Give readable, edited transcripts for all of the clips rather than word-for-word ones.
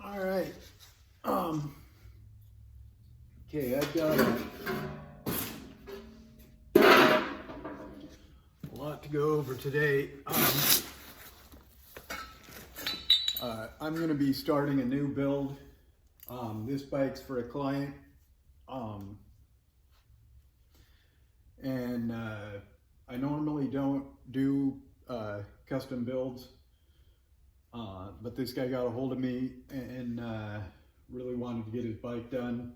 All right. Okay, I've got a lot to go over today. I'm going to be starting a new build. This bike's for a client. And I normally don't do custom builds. But this guy got a hold of me and really wanted to get his bike done.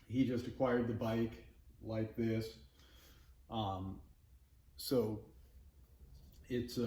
He just acquired the bike like this. So it's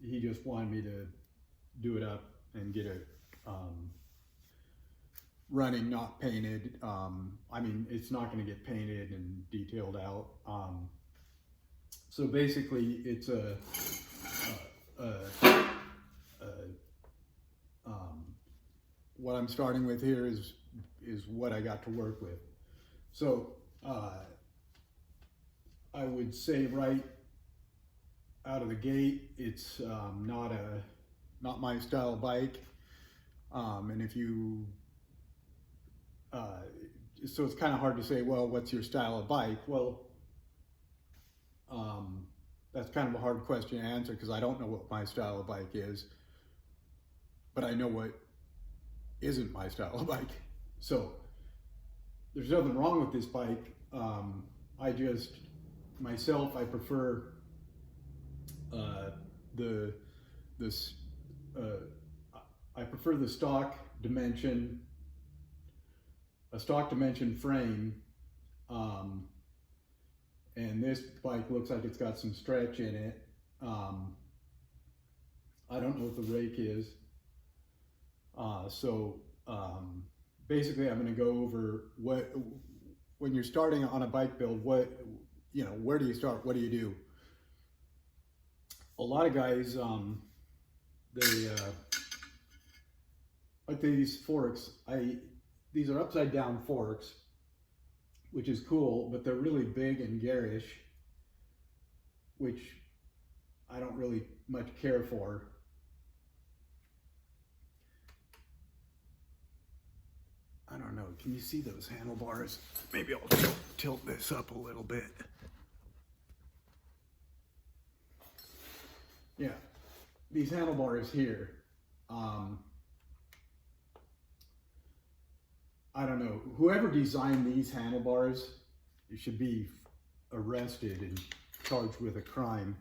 he just wanted me to do it up and get it running, not painted. I mean, it's not going to get painted and detailed out. So basically it's what I'm starting with here is what I got to work with. So I would say right out of the gate, it's not my style of bike. And if you so it's kind of hard to say, well, what's your style of bike? Well, that's kind of a hard question to answer because I don't know what my style of bike is, but I know what isn't my style of bike. So there's nothing wrong with this bike. I prefer I prefer the stock dimension, a stock dimension frame. And this bike looks like it's got some stretch in it. I don't know what the rake is. Basically I'm going to go over when you're starting on a bike build, where do you start? What do you do? A lot of guys, they like these forks. These are upside down forks, which is cool, but they're really big and garish, which I don't really much care for. I don't know, can you see those handlebars? Maybe I'll tilt this up a little bit. Yeah, these handlebars here, I don't know, whoever designed these handlebars, you should be arrested and charged with a crime.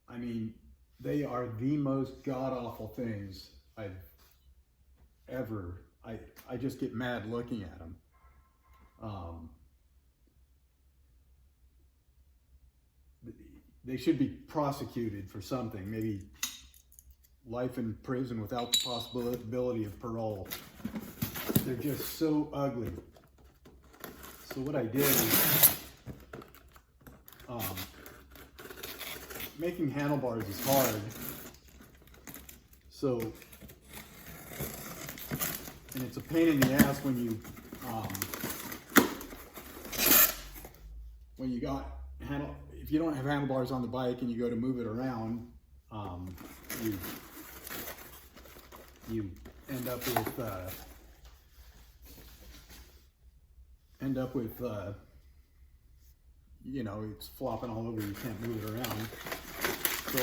I mean, they are the most god-awful things I've ever, I just get mad looking at them. They should be prosecuted for something, maybe life in prison without the possibility of parole. They're just so ugly. So what I did is, making handlebars is hard. So, and it's a pain in the ass when you if you don't have handlebars on the bike and you go to move it around, you end up with it's flopping all over, you can't move it around. So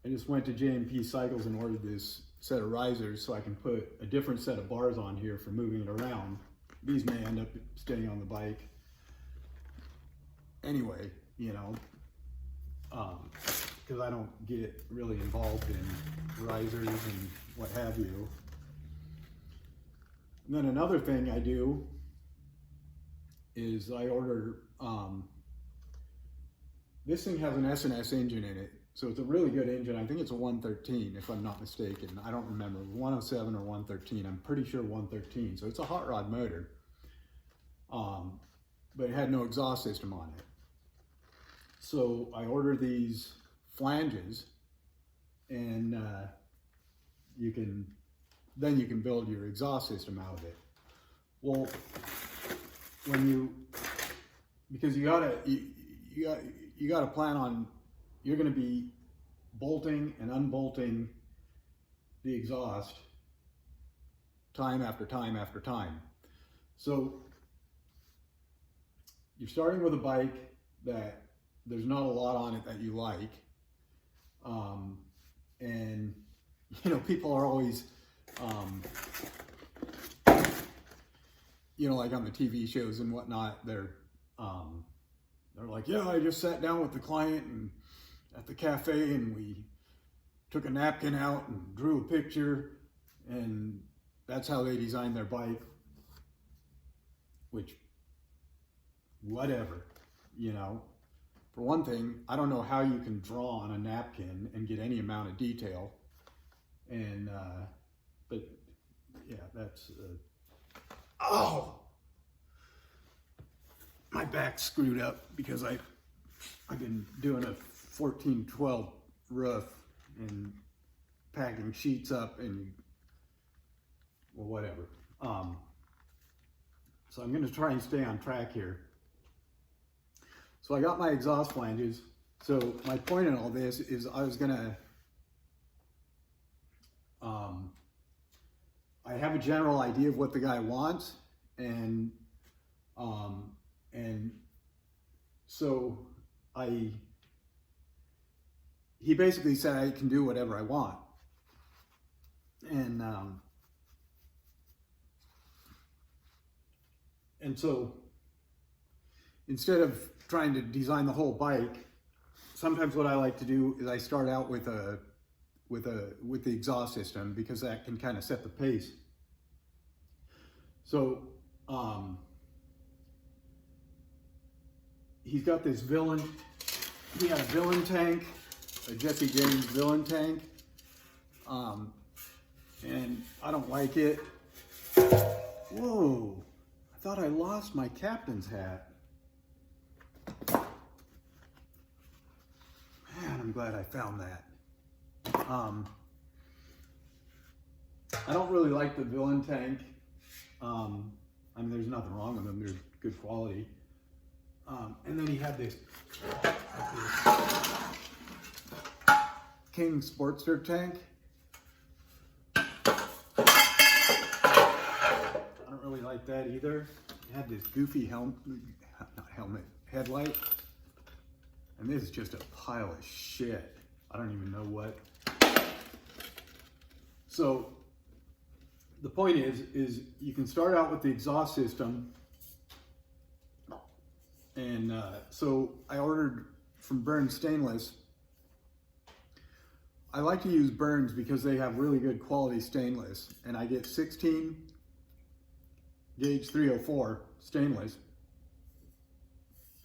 I just went to J&P Cycles and ordered this set of risers so I can put a different set of bars on here for moving it around. These may end up staying on the bike. Anyway, because I don't get really involved in risers and what have you. And then another thing I do is I order, this thing has an S&S engine in it. So it's a really good engine. I think it's a 113 if I'm not mistaken. I don't remember, 107 or 113. I'm pretty sure 113. So it's a hot rod motor, but it had no exhaust system on it. So I ordered these flanges, and you can build your exhaust system out of it. Well, because you gotta plan on you're going to be bolting and unbolting the exhaust time after time after time. So you're starting with a bike that there's not a lot on it that you like. And you know, people are always, you know, like on the TV shows and whatnot, they're like, yeah, I just sat down with the client and at the cafe and we took a napkin out and drew a picture, and that's how they designed their bike. Which, whatever, you know. For one thing, I don't know how you can draw on a napkin and get any amount of detail. And, but yeah, that's, oh! My back's screwed up because I've been doing a 14-12 roof and packing sheets up and, well, whatever. So I'm gonna try and stay on track here. So I got my exhaust flanges. So my point in all this is I was gonna, I have a general idea of what the guy wants, and so he basically said I can do whatever I want. And so instead of trying to design the whole bike, sometimes what I like to do is I start out with the exhaust system, because that can kind of set the pace. So he's got this Villain. He had a Villain tank, a Jesse James Villain tank, and I don't like it. Whoa! I thought I lost my captain's hat. Man, I'm glad I found that. I don't really like the Villain tank. I mean, there's nothing wrong with them. They're good quality. And then he had this King Sportster tank. I don't really like that either. It had this goofy headlight. And this is just a pile of shit. I don't even know what. So the point is you can start out with the exhaust system. And so I ordered from Burns Stainless. I like to use Burns because they have really good quality stainless. And I get 16 gauge 304 stainless.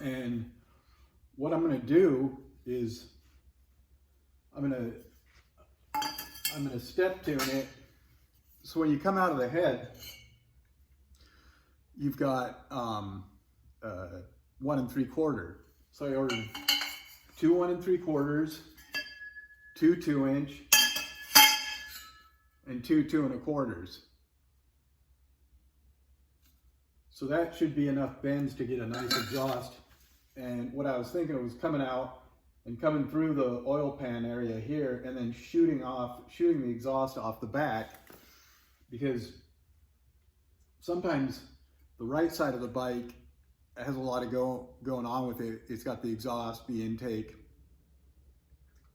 And what I'm going to do is I'm going to step tune it. So when you come out of the head, you've got 1 3/4. So I ordered 2 1 3/4, 2 2-inch, and 2 2 1/4. So that should be enough bends to get a nice exhaust. And what I was thinking was coming out and coming through the oil pan area here, and then shooting the exhaust off the back, because sometimes the right side of the bike has a lot of going on with it. It's got the exhaust, the intake,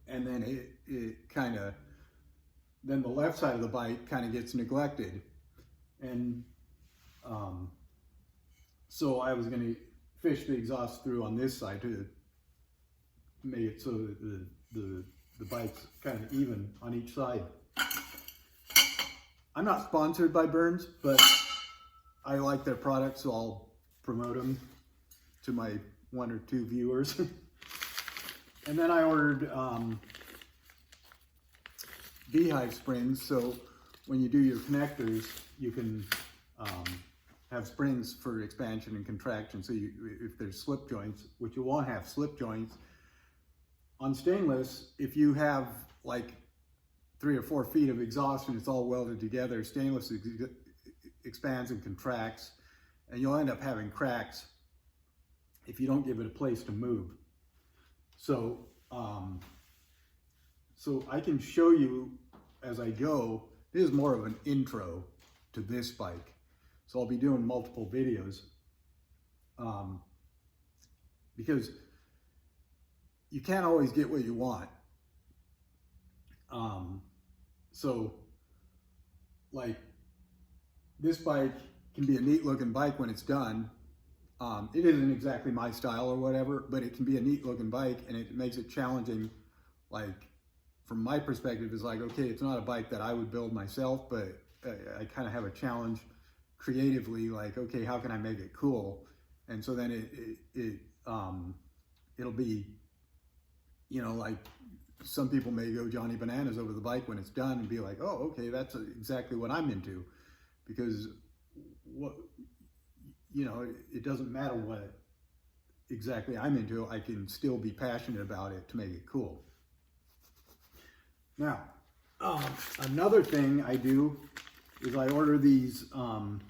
and then it kind of, then the left side of the bike kind of gets neglected. And so I was going to fish the exhaust through on this side to make it so that the bike's kind of even on each side. I'm not sponsored by Burns, but I like their products, so I'll promote them to my 1 or 2 viewers. And then I ordered beehive springs, so when you do your connectors, you can have springs for expansion and contraction. So if there's slip joints, which you won't have slip joints on stainless, if you have like 3 or 4 feet of exhaust and it's all welded together, stainless expands and contracts, and you'll end up having cracks if you don't give it a place to move. So So I can show you as I go. This is more of an intro to this bike. So I'll be doing multiple videos because you can't always get what you want. So like this bike can be a neat looking bike when it's done. It isn't exactly my style or whatever, but it can be a neat looking bike, and it makes it challenging. Like from my perspective, is like, okay, it's not a bike that I would build myself, but I kind of have a challenge creatively, like, okay, how can I make it cool? And so then it'll be, you know, like some people may go Johnny Bananas over the bike when it's done and be like, oh, okay, that's exactly what I'm into, because what, you know, it doesn't matter what exactly I'm into, I can still be passionate about it to make it cool. Now, another thing I do is I order these from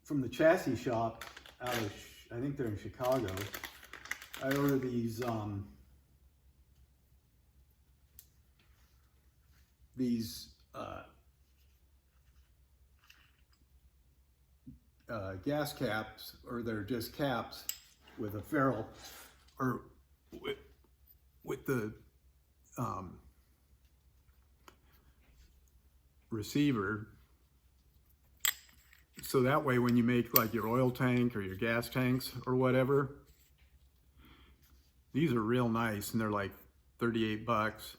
the chassis shop out of, I think they're in Chicago. I order these gas caps, or they're just caps with a ferrule, or with the receiver, so that way when you make like your oil tank or your gas tanks or whatever, these are real nice, and they're like 38 bucks.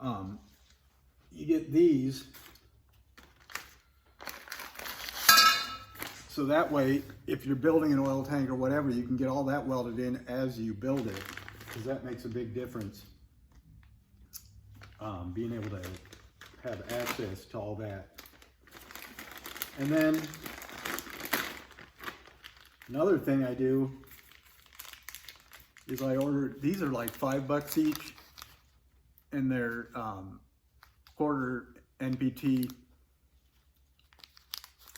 You get these, so that way if you're building an oil tank or whatever, you can get all that welded in as you build it, because that makes a big difference. Being able to have access to all that. And then another thing I do is I order, these are like $5 each, and they're quarter NPT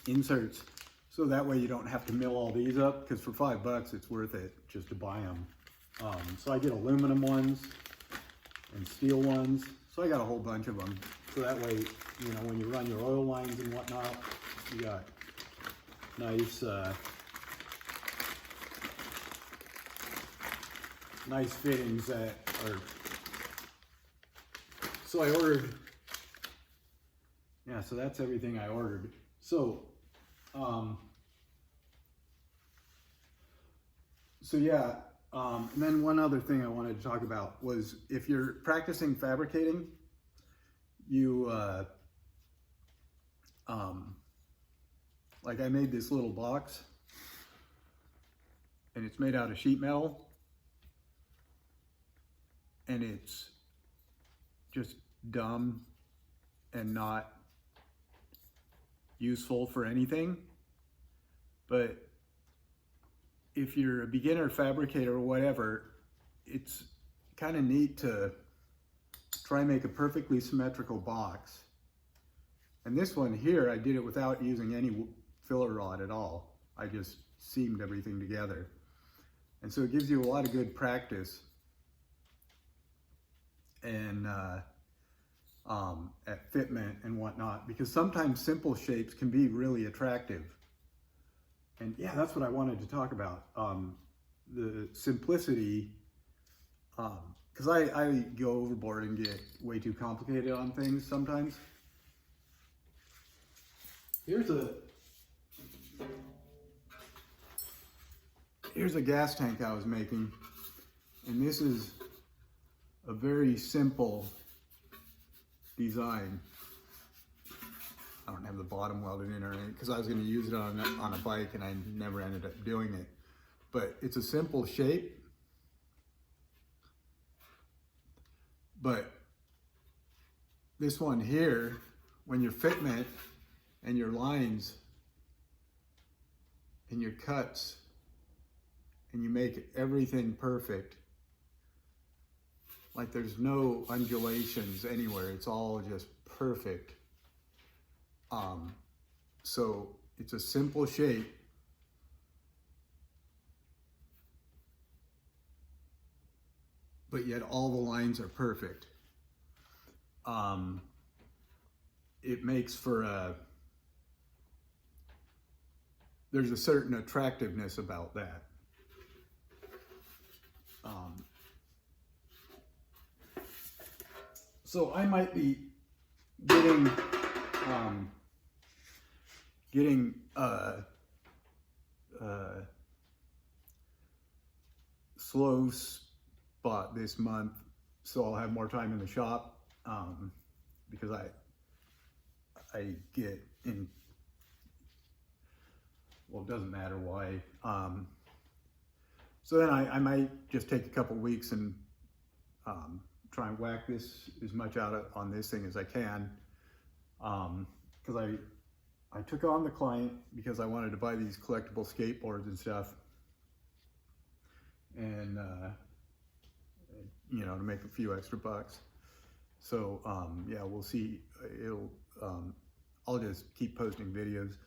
inserts. So that way you don't have to mill all these up, because for $5 it's worth it just to buy them. So I get aluminum ones and steel ones. So I got a whole bunch of them. So that way, you know, when you run your oil lines and whatnot, you got nice, nice fittings that are. So I ordered. Yeah, so that's everything I ordered. So, yeah. And then one other thing I wanted to talk about was, if you're practicing fabricating, you, like I made this little box, and it's made out of sheet metal, and it's just dumb and not useful for anything. But if you're a beginner fabricator or whatever, it's kind of neat to try and make a perfectly symmetrical box. And this one here, I did it without using any filler rod at all. I just seamed everything together. And so it gives you a lot of good practice and at fitment and whatnot, because sometimes simple shapes can be really attractive. And yeah, that's what I wanted to talk about. The simplicity, because I go overboard and get way too complicated on things sometimes. Here's a gas tank I was making, and this is a very simple design. I don't have the bottom welded in or anything, because I was going to use it on a bike, and I never ended up doing it. But it's a simple shape. But this one here, when your fitment and your lines and your cuts, and you make everything perfect, like there's no undulations anywhere, it's all just perfect. So it's a simple shape, but yet all the lines are perfect. It makes for there's a certain attractiveness about that. So I might be getting slow spot this month, so I'll have more time in the shop, because I get in, well, it doesn't matter why. So then I might just take a couple weeks and try and whack this as much out on this thing as I can, because I took on the client because I wanted to buy these collectible skateboards and stuff, and you know, to make a few extra bucks. So yeah, we'll see. I'll just keep posting videos.